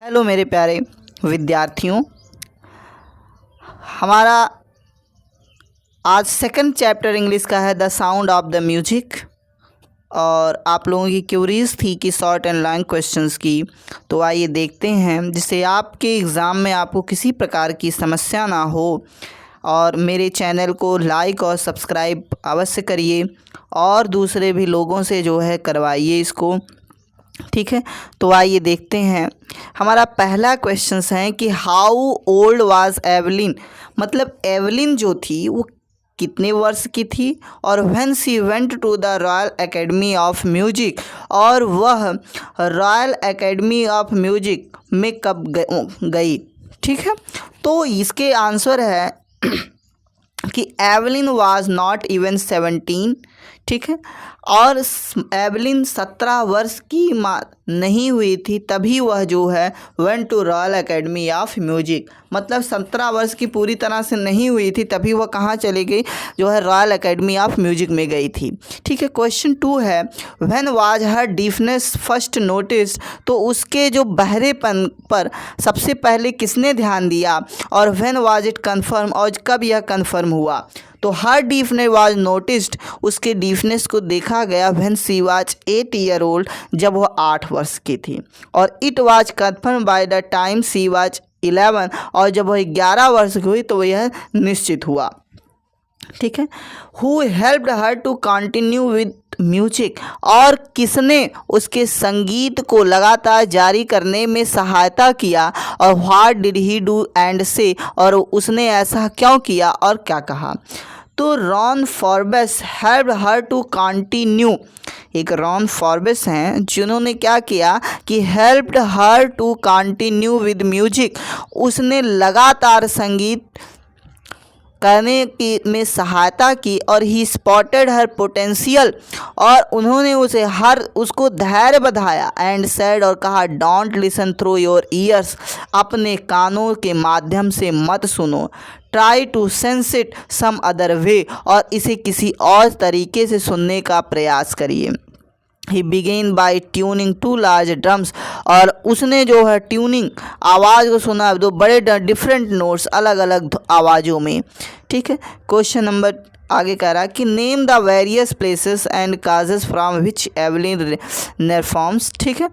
Hello मेरे प्यारे विद्यार्थियों, हमारा आज सेकंड चैप्टर इंग्लिश का है the sound of the music. और आप लोगों की क्यूरीज थी कि शॉर्ट एंड लॉन्ग क्वेश्चंस की, तो आइए देखते हैं जिससे आपके एग्ज़ाम में आपको किसी प्रकार की समस्या ना हो। और मेरे चैनल को लाइक और सब्सक्राइब अवश्य करिए और दूसरे भी लोगों से जो है करवाइए इसको, ठीक है। तो आइए देखते हैं। हमारा पहला क्वेश्चन है कि हाउ ओल्ड वाज एवलिन, मतलब एवलिन जो थी वो कितने वर्ष की थी, और when she went to the royal academy of music, और वह रॉयल एकेडमी ऑफ म्यूजिक में कब गई, ठीक है। तो इसके आंसर है कि एवलिन वाज नॉट इवन 17, ठीक है। और एवलिन 17 वर्ष की नहीं हुई थी तभी वह जो है went to royal academy of music, मतलब 17 वर्ष की पूरी तरह से नहीं हुई थी तभी वह कहाँ चली गई, जो है रॉयल एकेडमी ऑफ म्यूजिक में गई थी, ठीक है। क्वेश्चन 2 है when was her deafness first notice, तो उसके जो बहरेपन पर सबसे पहले किसने ध्यान दिया, और व्हेन वाज इट कन्फर्म, और कब यह कन्फर्म हुआ। तो हर डीफनेस वाज नोटिस्ड, उसके डीफनेस को देखा गया when she was 8 year old, जब वह 8 वर्ष की थी, और it was confirm by the time she was 11, और जब वह 11 वर्ष की हुई तो यह निश्चित हुआ, ठीक है। Who helped her to continue with music, और किसने उसके संगीत को लगातार जारी करने में सहायता किया, और what did he do and से, और उसने ऐसा क्यों किया और क्या कहा। तो Ron Forbes helped her to continue, एक रॉन फॉर्बेस हैं जिन्होंने क्या किया कि helped her to continue with music, उसने लगातार संगीत करने की में सहायता की, और ही स्पॉटेड हर पोटेंशियल, और उन्होंने उसको धैर्य बधाया, एंड सेड, और कहा don't listen through your ears, अपने कानों के माध्यम से मत सुनो, try to sense it some other way, और इसे किसी और तरीके से सुनने का प्रयास करिए। He began by tuning to large drums, और उसने जो है ट्यूनिंग आवाज़ को सुना दो बड़े डिफरेंट नोट्स अलग अलग आवाज़ों में, ठीक है। क्वेश्चन नंबर आगे कह रहा है कि name the various places and causes from which Evelyn performs, ठीक है।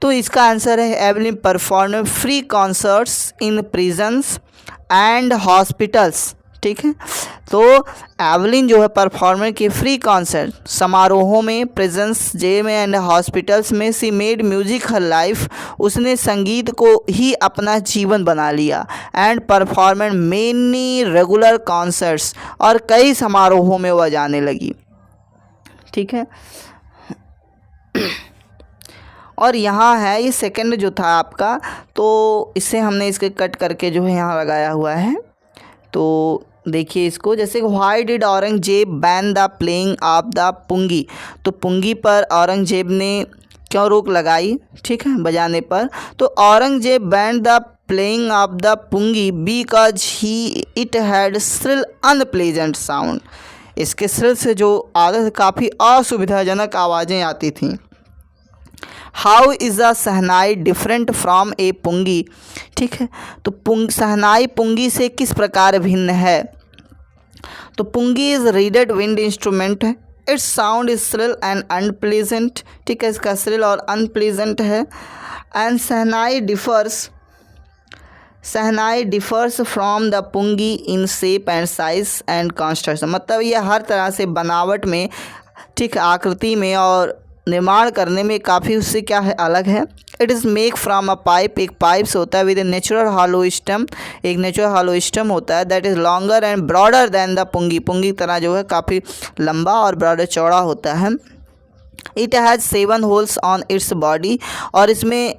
तो इसका आंसर है Evelyn perform free concerts in prisons and hospitals, ठीक है। तो एवलिन जो है परफॉर्मर के फ्री कॉन्सर्ट समारोहों में, प्रेजेंस जेल में एंड हॉस्पिटल्स में, सी मेड म्यूजिक हर लाइफ, उसने संगीत को ही अपना जीवन बना लिया, and performant many regular concerts, और कई समारोहों में वह जाने लगी, ठीक है। और यहाँ है ये सेकंड जो था आपका, तो इससे हमने इसके कट करके जो है यहाँ लगाया हुआ है। तो देखिए इसको, जैसे why did Aurangzeb ban the playing of the pungi, तो पुंगी पर औरंगजेब ने क्यों रोक लगाई, ठीक है, बजाने पर। तो Aurangzeb ban the playing of the pungi because he it had shrill unpleasant sound, इसके श्रिल से जो आदत काफ़ी असुविधाजनक आवाज़ें आती थीं। How is a shehnai different from a pungi, ठीक है। तो सहनाई पुंगी से किस प्रकार भिन्न है। तो pungi is reeded wind instrument है, its sound is shrill and unpleasant, ठीक है, इसका श्रिल और अनप्लीजेंट है। And shehnai differs from the pungi in shape and size and construction, मतलब ये हर तरह से बनावट में, ठीक, आकृति में और निर्माण करने में काफ़ी उससे क्या है, अलग है। It is make from a pipe, एक पाइप से होता है, with a natural hollow stem, एक नेचुरल हॉलो स्टेम होता है, that is longer and broader than the pungi, pungi तरह जो है काफ़ी लंबा और ब्रॉडर चौड़ा होता है। It has 7 holes on its body, और इसमें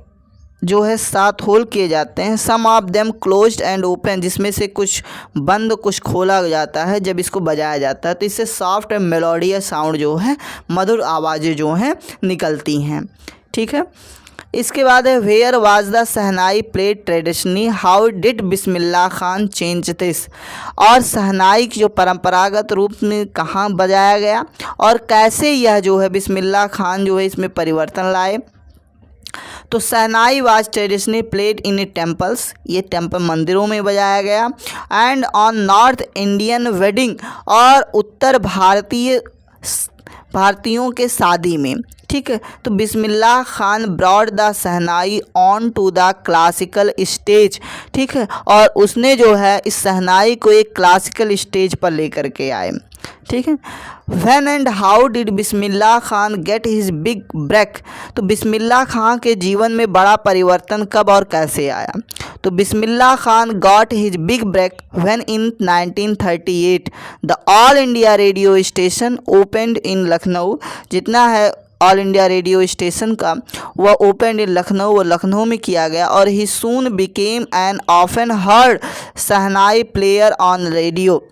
जो है 7 होल किए जाते हैं। Some of them closed and open, जिसमें से कुछ बंद कुछ खोला जाता है जब इसको बजाया जाता है, तो इससे सॉफ्ट एंड मेलोडियस साउंड जो है, मधुर आवाज़ें जो हैं निकलती हैं, ठीक है। इसके बाद है where was the shehnai played traditionally, how did Bismillah Khan change this, और सहनाई की जो परंपरागत रूप में कहाँ बजाया गया और कैसे यह जो है बिस्मिल्लाह खान जो है इसमें परिवर्तन लाए। तो shehnai was traditionally played in temples, ये टेम्पल मंदिरों में बजाया गया, and on North Indian wedding, और उत्तर भारतीयों के शादी में। ठीक है, तो Bismillah Khan brought the shehnai on to the classical stage. ठीक है, और उसने जो है इस शहनाई को एक क्लासिकल स्टेज पर लेकर के आए। ठीक है, when and how did Bismillah Khan get his big break, तो बिस्मिल्लाह खान के जीवन में बड़ा परिवर्तन कब और कैसे आया। तो Bismillah Khan got his big break when in 1938 the All India Radio station opened in Lucknow, जितना है ऑल इंडिया रेडियो स्टेशन का वह ओपन इन लखनऊ, वो लखनऊ में किया गया, और he soon became an often heard shehnai player on radio.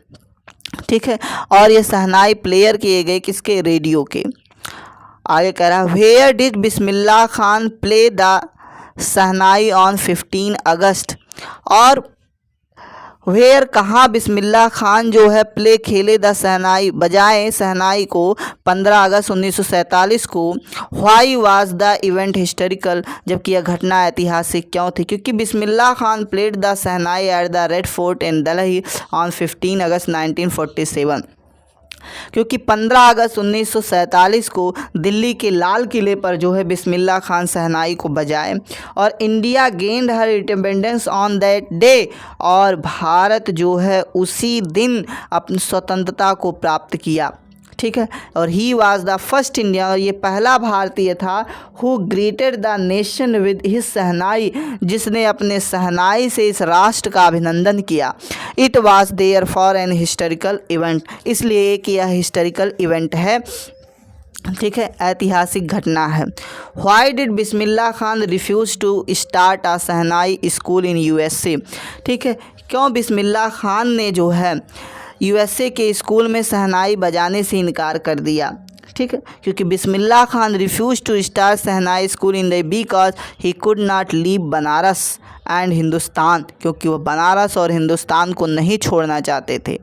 ठीक है, और ये शहनाई प्लेयर किए गए किसके, रेडियो के। आगे कह रहा where did Bismillah Khan play the shehnai on 15 August, और वेयर कहाँ बिस्मिल्लाह खान जो है प्ले खेले द शहनाई, बजाए शहनाई को 15 अगस्त 1947 को। Why was the event historical, जबकि यह घटना ऐतिहासिक क्यों थी, क्योंकि Bismillah Khan played the shehnai at the Red Fort in Delhi on 15 अगस्त 1947, क्योंकि 15 अगस्त 1947 को दिल्ली के लाल किले पर जो है बिस्मिल्लाह खान शहनाई को बजाए, और India gained her independence on that day, और भारत जो है उसी दिन अपनी स्वतंत्रता को प्राप्त किया। ठीक है, और he was the first Indian, और ये पहला भारतीय था who greeted the nation with his shehnai, जिसने अपने शहनाई से इस राष्ट्र का अभिनंदन किया। It was there for an historical event, इसलिए कि यह हिस्टोरिकल इवेंट है। ठीक है, ऐतिहासिक घटना है। Why did Bismillah Khan refuse to start a shehnai school in USA, ठीक है, क्यों बिस्मिल्लाह खान ने जो है यूएसए के स्कूल में शहनाई बजाने से इनकार कर दिया। ठीक है, क्योंकि Bismillah Khan refuse to start shehnai school in the because he could not leave Banaras and Hindustan, क्योंकि वह बनारस और हिंदुस्तान को नहीं छोड़ना चाहते थे।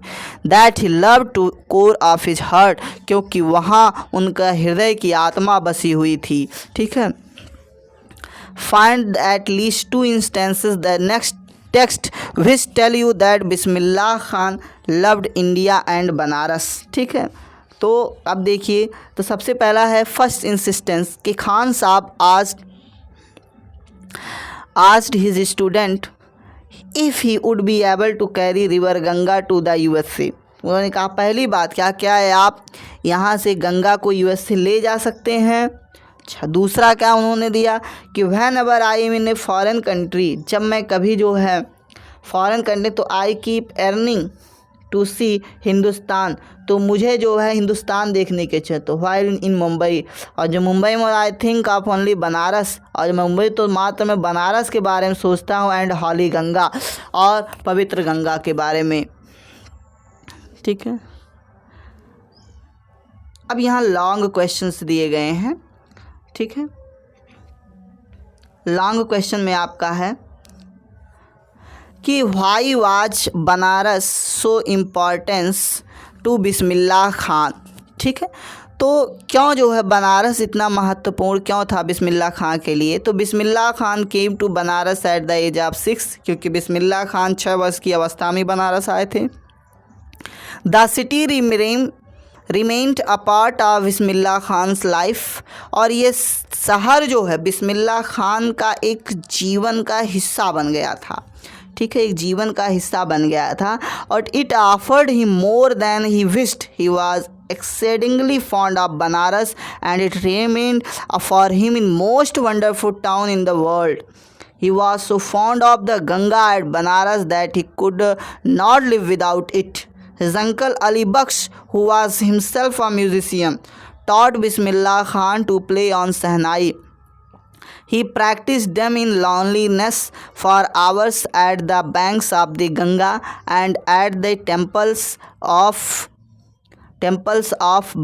That he love to core of his heart, क्योंकि वहाँ उनका हृदय की आत्मा बसी हुई थी। ठीक है, find at least 2 instances the next text which tell you that Bismillah Khan loved India and Banaras. ठीक है, तो अब देखिए, तो सबसे पहला है फर्स्ट इंसिस्टेंस कि खान साहब asked his student if he would be able to carry river Ganga to the USA। उन्होंने कहा पहली बात क्या है, आप यहाँ से गंगा को यूएसए ले जा सकते हैं। अच्छा, दूसरा क्या उन्होंने दिया कि when ever I am in a foreign country, जब मैं कभी जो है फॉरेन कंट्री, तो आई कीप अर्निंग टू सी हिंदुस्तान, तो मुझे जो है हिंदुस्तान देखने के चाहिए। तो वाइल इन मुंबई, और जो मुंबई में I think of only Banaras, और मुंबई तो मात्र मैं बनारस के बारे में सोचता हूँ, एंड हॉली गंगा, और पवित्र गंगा के बारे में। ठीक है, अब यहाँ लॉन्ग क्वेश्चंस दिए गए हैं। ठीक है, लॉन्ग क्वेश्चन में आपका है कि why was Banaras so importance to Bismillah Khan. ठीक है, तो क्यों जो है बनारस इतना महत्वपूर्ण क्यों था बिस्मिल्लाह खान के लिए। तो Bismillah Khan came to Banaras at the age of 6, क्योंकि बिस्मिल्लाह खान 6 वर्ष की अवस्था में बनारस आए थे। The city remained a part of Bismillah Khan's life, और ये शहर जो है बिस्मिल्लाह खान का एक जीवन का हिस्सा बन गया था। ठीक है, एक जीवन का हिस्सा बन गया था, और it offered he more than he wished. He was exceedingly fond of Banaras, and it remained for him in most wonderful town in the world. He was so fond of the Ganga at Banaras that he could not live without it. His uncle Ali Baksh, who was himself a musician, taught Bismillah Khan to play on Sahnai. He practiced them in loneliness for hours at the banks of the Ganga and at the temples of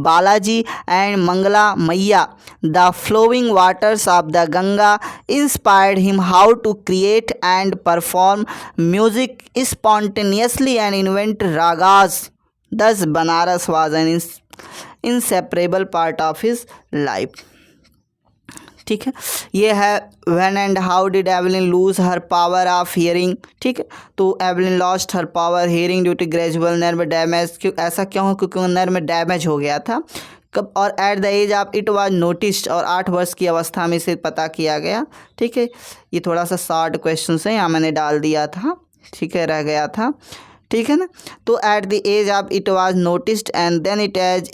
Balaji and Mangala Maiya. The flowing waters of the Ganga inspired him how to create and perform music spontaneously and invent ragas. Thus, Banaras was an inseparable part of his life. ठीक है। ये है when and how did Evelyn lose her power of hearing, ठीक है। तो Evelyn lost her power hearing due to gradual nerve damage, क्यों ऐसा क्यों हो, क्योंकि नर्व में डैमेज हो गया था कब, और at the age of it was noticed, और 8 वर्ष की अवस्था में इसे पता किया गया, ठीक है। ये थोड़ा सा शॉर्ट क्वेश्चन है, यहाँ मैंने डाल दिया था, ठीक है, रह गया था, ठीक है ना। तो at the age of it was noticed and then it age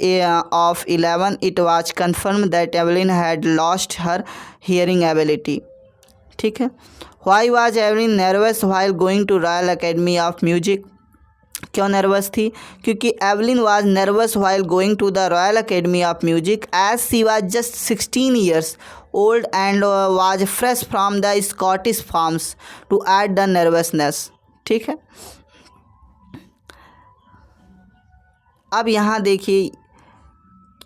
of 11 it was confirm that Evelyn had lost her hearing ability, ठीक है। Why was Evelyn nervous while going to royal academy of music, क्यों nervous थी, क्योंकि Evelyn was nervous while going to the royal academy of music as she was just 16 years old and was fresh from the Scottish farms to add the nervousness, ठीक है। अब यहाँ देखिए,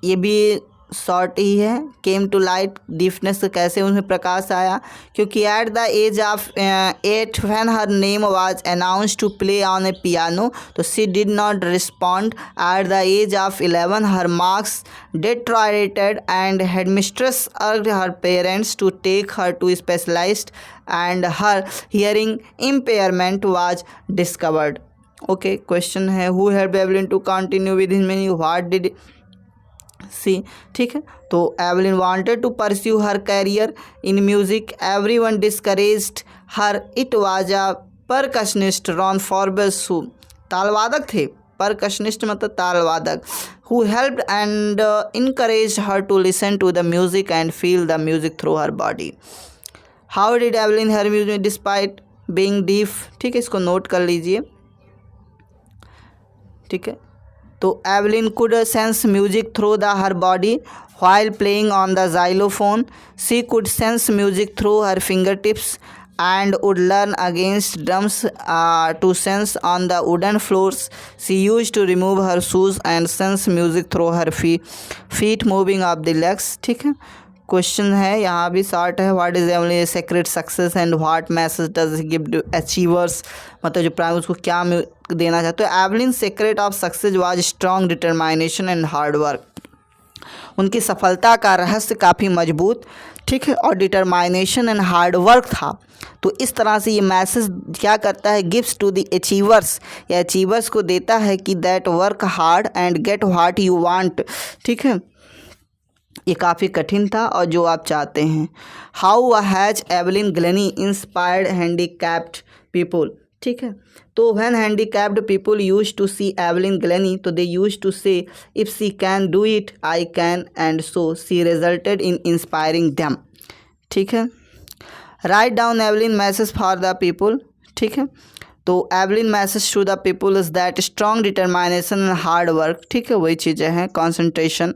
ये भी शॉर्ट ही है। केम टू लाइट डीफनेस, कैसे उनमें प्रकाश आया, क्योंकि at the age of 8 when her name was announced to play on a piano, तो she did not respond. At the age of 11 her marks deteriorated and headmistress urged her parents to take her to specialist and her hearing impairment was discovered. Okay, question है who helped Evelyn to continue with his meaning, what did she, ठीक है। तो Evelyn wanted to pursue her career in music, everyone discouraged her. It was a percussionist Ron Forbes who तालवादक थे, percussionist मतलब तालवादक, who helped and encouraged her to listen to the music and feel the music through her body. How did Evelyn hear music despite being deaf, ठीक है, इसको note कर लीजिए, ठीक है। तो Evelyn could sense music through her body while playing on the xylophone. She could sense music through her fingertips and would learn against drums to sense on the wooden floors. She used to remove her shoes and sense music through her feet moving up the legs, ठीक है। Question है यहाँ भी short है, what is Evelyn secret success and what message does he give to achievers, मतलब जो prime उसको क्या देना चाहते हो। Evelyn secret of success was strong determination and hard work, उनकी सफलता का रहस्य काफ़ी मजबूत, ठीक है, और डिटरमाइनेशन एंड हार्ड वर्क था। तो इस तरह से ये मैसेज क्या करता है, गिव्स टू द अचीवर्स, या अचीवर्स को देता है कि that work hard and get what you want, ठीक है। ये काफ़ी कठिन था और जो आप चाहते हैं। How has Evelyn Glennie inspired handicapped people, ठीक है। तो when handicapped people use to see Evelyn Glennie, तो they use to say if she can do it I can, and so she resulted in inspiring them, ठीक है। Write down Evelyn message for the people, ठीक है। तो Evelyn message to the people is that strong determination and hard work, ठीक है, वही चीज़ें हैं, कॉन्सेंट्रेशन।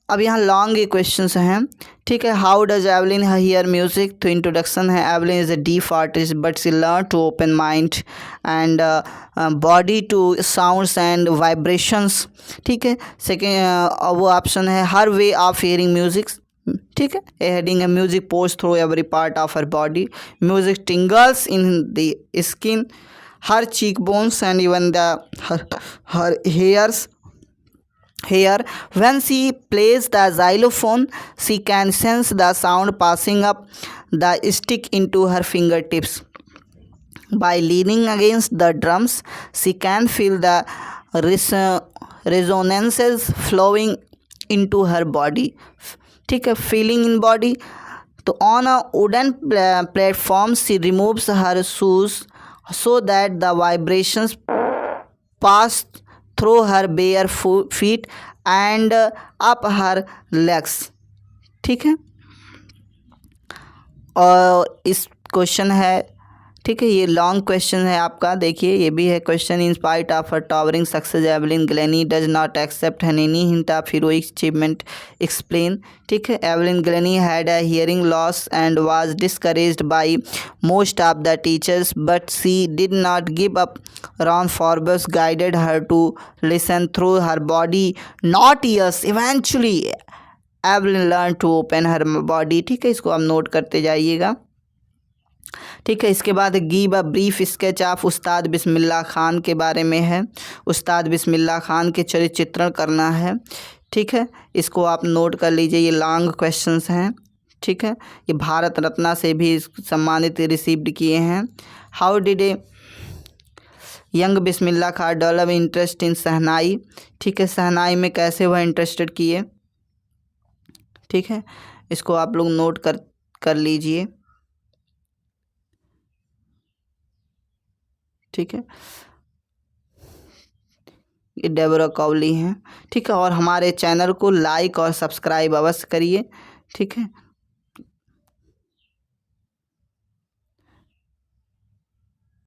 अब यहाँ लॉन्ग ये क्वेश्चंस हैं, ठीक है। How does Evelyn hear music, तो इंट्रोडक्शन है, Evelyn is a deaf artist but she learn to open mind and body to sounds and vibrations, ठीक है। सेकेंड वो ऑप्शन है her way of hearing music, ठीक है। हेडिंग है music pours through every part of her body, music tingles in the skin, her cheek bones and even the her hairs. Here, when she plays the xylophone, she can sense the sound passing up the stick into her fingertips. By leaning against the drums, she can feel the resonances flowing into her body. ठीक है, feeling in body. तो on a wooden platform, she removes her shoes so that the vibrations pass through her bare feet and up her legs. ठीक है, और इस question है, ठीक है, ये लॉन्ग क्वेश्चन है आपका, देखिए ये भी है question. In spite of her towering success Evelyn Glennie does not accept any hint of heroic achievement, explain. ठीक है, Evelyn Glennie had a hearing loss and was discouraged by most of the teachers but she did not give up. Ron Forbes guided her to listen through her body not ears. Eventually Evelyn learn to open her body. ठीक है, इसको आप note करते जाइएगा. ठीक है, इसके बाद give a brief sketch of उस्ताद बिस्मिल्लाह खान के बारे में है. उस्ताद बिस्मिल्लाह खान के चरित्र चित्रण करना है. ठीक है, इसको आप नोट कर लीजिए, ये लॉन्ग क्वेश्चंस हैं। ठीक है, ये भारत रत्न से भी सम्मानित रिसीव्ड किए हैं। How did a young Bismillah Khan develop interest in shehnai. ठीक है, शहनाई में कैसे वह इंटरेस्टेड किए। ठीक है, इसको आप लोग नोट कर लीजिए। ठीक है, ये डेबोरा कॉवली हैं। ठीक है, और हमारे चैनल को लाइक और सब्सक्राइब अवश्य करिए। ठीक है।